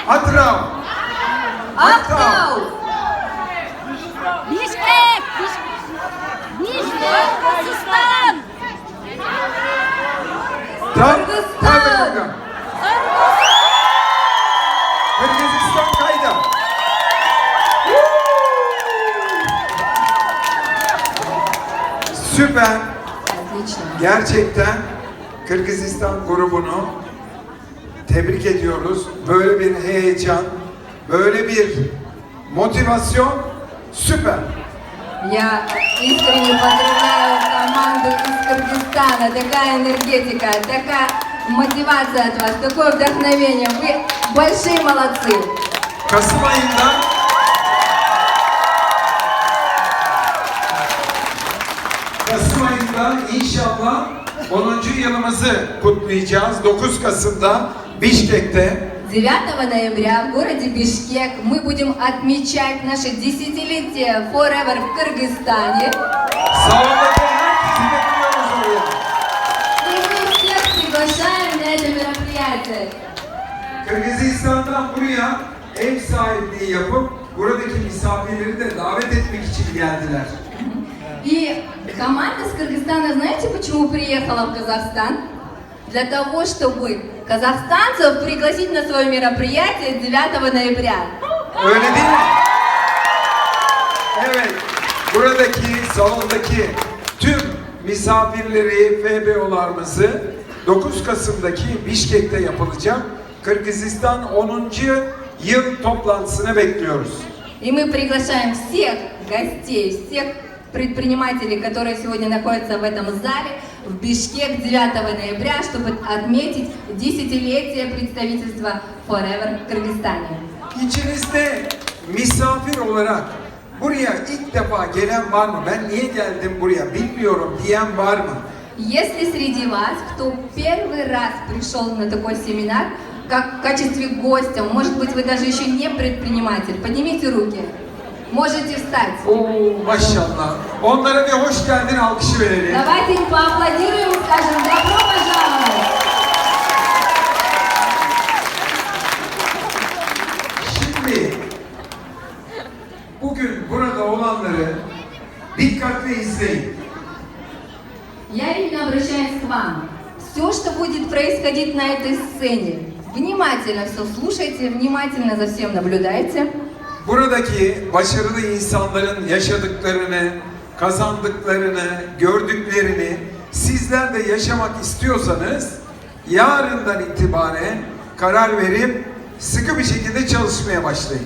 Atrau. Актау. Бишкек! Бишкек! Кыргызстан! Kırgızistan. Kırgızistan kayda. Süper. Отлично. Gerçekten Kırgızistan grubunu tebrik ediyoruz. Böyle bir heyecan, böyle bir motivasyon süper. Я искренне поздравляю команду из Кыргызстана. Такая энергетика, такая мотивация от вас, такое вдохновение. Вы большие молодцы. Kasım ayında inşallah 10. yılımızı kutlayacağız. 9 Kasım'da Bişkek'te. 9 ноября в городе Бишкек мы будем отмечать наше десятилетие Forever в Кыргызстане. Salondaki herkesi bekliyoruz oraya. И мы всех приглашаем на это мероприятие. Kırgızistan'dan buraya ev sahipliği yapıp buradaki misafirleri de davet etmek için geldiler. И команда с Кыргызстана, знаете, почему приехала в Казахстан? Для того, чтобы казахстанцев пригласить на свое мероприятие 9 ноября. Öyle değil mi? Evet. Buradaki salondaki tüm misafirleri, FBO'larımızı 9 Kasım'daki Bişkek'te yapılacak Kırgızistan 10. yıl toplantısına bekliyoruz. И мы приглашаем всех гостей, всех предпринимателей, которые сегодня находятся в этом зале, в Бишкек 9 ноября, чтобы отметить десятилетие представительства Forever в Кыргызстане. İçinizde misafir olarak buraya ilk defa gelen var mı? Ben niye geldim buraya bilmiyorum diyen var mı? Если среди вас, кто первый раз пришел на такой семинар, как в качестве гостя, может быть, вы даже еще не предприниматель, поднимите руки. Можете встать. Oo maşallah. Onlara bir hoş geldin alkışı verelim. Давайте им поаплодируем и скажем «Добро пожаловать!» Şimdi bugün burada olanları dikkatle izleyin. Я лично обращаюсь к вам. Все, что будет происходить на этой сцене, внимательно все слушайте, внимательно за всем наблюдайте. Buradaki başarılı insanların yaşadıklarını, kazandıklarını, gördüklerini sizler de yaşamak istiyorsanız yarından itibaren karar verip sıkı bir şekilde çalışmaya başlayın.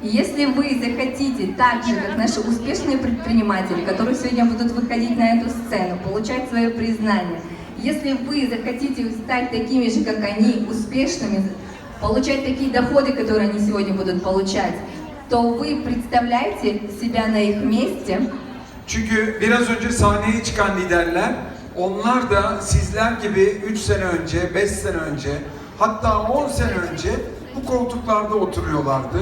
И если вы захотите, так же, как наши успешные предприниматели, которые сегодня будут выходить на эту сцену, получать свое признание, если вы захотите стать такими же, как они, успешными, получать такие доходы, которые они сегодня будут получать, то вы представляете себя на их месте. Çünkü biraz önce sahneye çıkan liderler, onlar da sizler gibi 3 sene önce, 5 sene önce, hatta 10 sene önce bu koltuklarda oturuyorlardı.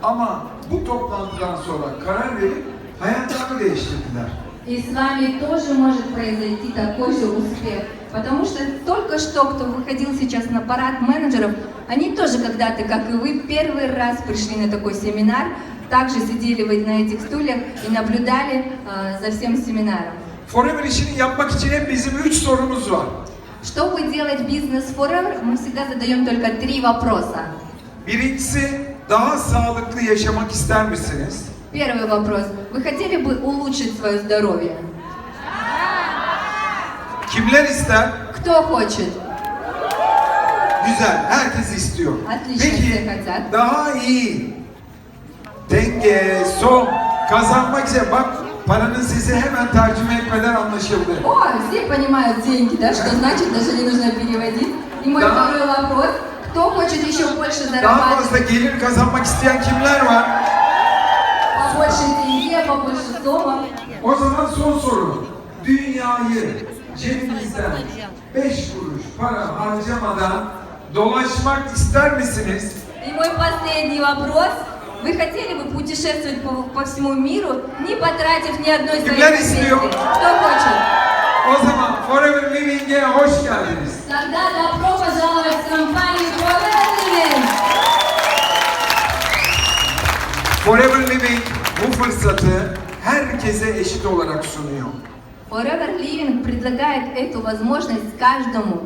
Ama bu toplantıdan sonra karar verip hayatlarını değiştirdiler. И с вами тоже может произойти такой же успех. Потому что только что, кто выходил сейчас на парад менеджеров, они тоже когда-то, как и вы, первый раз пришли на такой семинар, также сидели вы на этих стульях и наблюдали за всем семинаром. Forever işini yapmak için hep bizim 3 sorumuz var. Чтобы делать бизнес Forever, мы всегда задаем только 3 вопроса. Birincisi, daha sağlıklı yaşamak ister misiniz? Первый вопрос. Вы хотели бы улучшить свое здоровье? Kimler ister? Кто хочет? Güzel, herkes istiyor. Отлично, Peki, все хотят. daha iyi denge, son kazanmak için bak paranın size hemen tercüme etmeden anlaşıldı. О, все понимают деньги, да? Что значит, даже не нужно переводить. И мой Да. второй вопрос. Кто хочет еще больше Daha fazla зарабатывать? gelir kazanmak isteyen kimler var? Побольше тенге, побольше сомов. O zaman son soru. Dünyayı cebinizden 5 kuruş para harcamadan dolaşmak ister misiniz? И мой последний вопрос. Вы хотели бы путешествовать по всему миру, не потратив ни одной своей Kimler копейки? istiyor? Кто хочет? O zaman Forever Living'e hoş geldiniz. Тогда добро пожаловать в компанию Forever Living. fırsatı herkese eşit olarak sunuyor. Forever Living предлагает эту возможность каждому.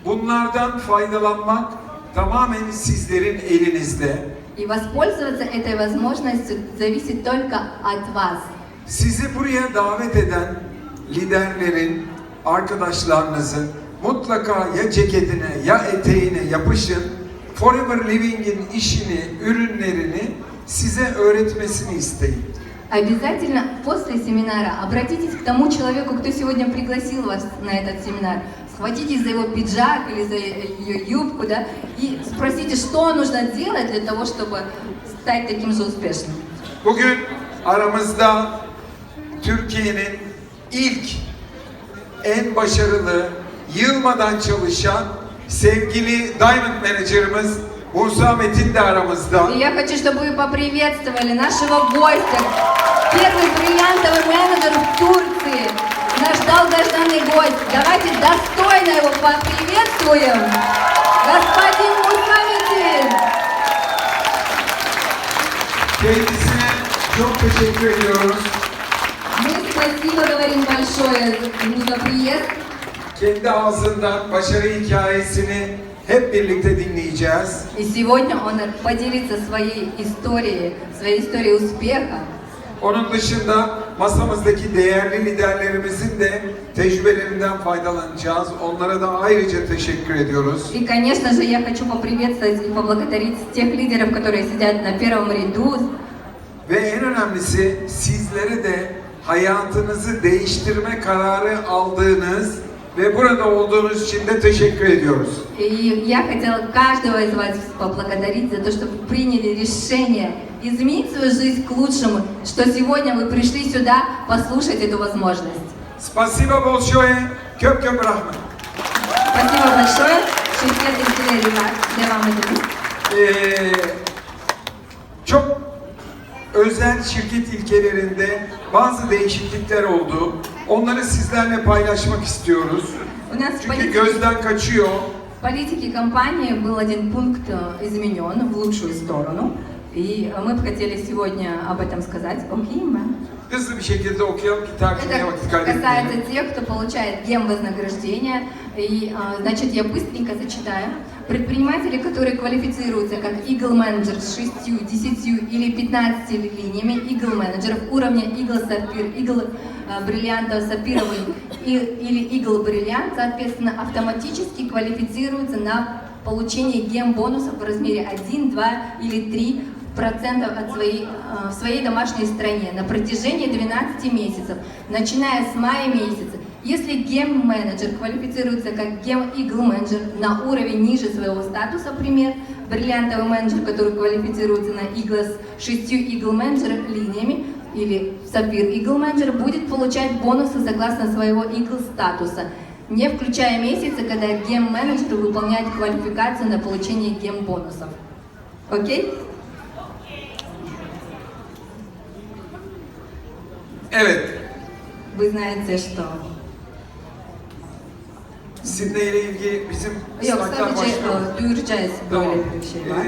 Bunlardan faydalanmak tamamen sizlerin elinizde. И воспользоваться этой возможностью зависит только от вас. Sizi buraya davet eden liderlerin, arkadaşlarınızın mutlaka ya ceketine ya eteğine yapışın. Forever Living'in işini, ürünlerini size öğretmesini isteyin. Обязательно после семинара обратитесь к тому человеку, кто сегодня пригласил вас на этот семинар. Схватитесь за его пиджак или за ее юбку, да, и спросите, что нужно делать для того, чтобы стать таким же успешным. Bugün aramızda Türkiye'nin ilk, en başarılı, yılmadan çalışan sevgili Diamond Manager'ımız Musa Metin de aramızda. И я хочу, чтобы вы поприветствовали нашего гостя, первый бриллиантовый менеджер в Турции, наш долгожданный гость. Давайте достойно его поприветствуем. Господин Musa Metin. Kendisine çok teşekkür ediyoruz. Мы спасибо говорим большое ему за приезд. Kendi ağzından başarı hikayesini hep birlikte dinleyeceğiz. И сегодня он поделится своей историей успеха. Onun dışında masamızdaki değerli liderlerimizin de tecrübelerinden faydalanacağız. Onlara da ayrıca teşekkür ediyoruz. И, конечно же, я хочу поприветствовать и поблагодарить тех лидеров, которые сидят на первом ряду. Ve en önemlisi sizlere de hayatınızı değiştirme kararı aldığınız ve burada olduğunuz için de teşekkür ediyoruz. И я хотела каждого из вас поблагодарить за то, что вы приняли решение изменить свою жизнь к лучшему, что сегодня вы пришли сюда послушать эту возможность. Spasiba bolşoye, köp köp rahmet. Спасибо большое. Şirket ilgileriyle devam edelim. Çok özel şirket ilkelerinde bazı değişiklikler oldu. Onları sizlerle paylaşmak istiyoruz. У нас в Çünkü gözden kaçıyor. политике компании был один пункт изменен в лучшую сторону. И мы бы хотели сегодня об этом сказать. Окей, мэм? Hızlı bir şekilde okuyalım ki takvimine vakit Это kaybetmeyelim. касается тех, кто получает гемвознаграждение. И, значит, я быстренько зачитаю. Предприниматели, которые квалифицируются как Eagle Manager с 6, 10 или 15 линиями Eagle Manager уровня Eagle Sapphire, Eagle бриллиантовый, сапфировый или Eagle бриллиант, соответственно, автоматически квалифицируются на получение гем-бонусов в размере 1, 2 или 3% от в своей домашней стране на протяжении 12 месяцев, начиная с мая месяца. Если гем-менеджер квалифицируется как гем-игл-менеджер на уровень ниже своего статуса, например, бриллиантовый менеджер, который квалифицируется на игл с 6 игл-менеджер линиями, или сапфир игл-менеджер, будет получать бонусы согласно своего игл-статуса, не включая месяцы, когда гем-менеджер выполняет квалификацию на получение гем-бонусов. Окей? Evet, Вы знаете, что... Sydney ile ilgili bizim Yok, slaytlar sadece başlıyor. duyuracağız Tamam. böyle bir şey var.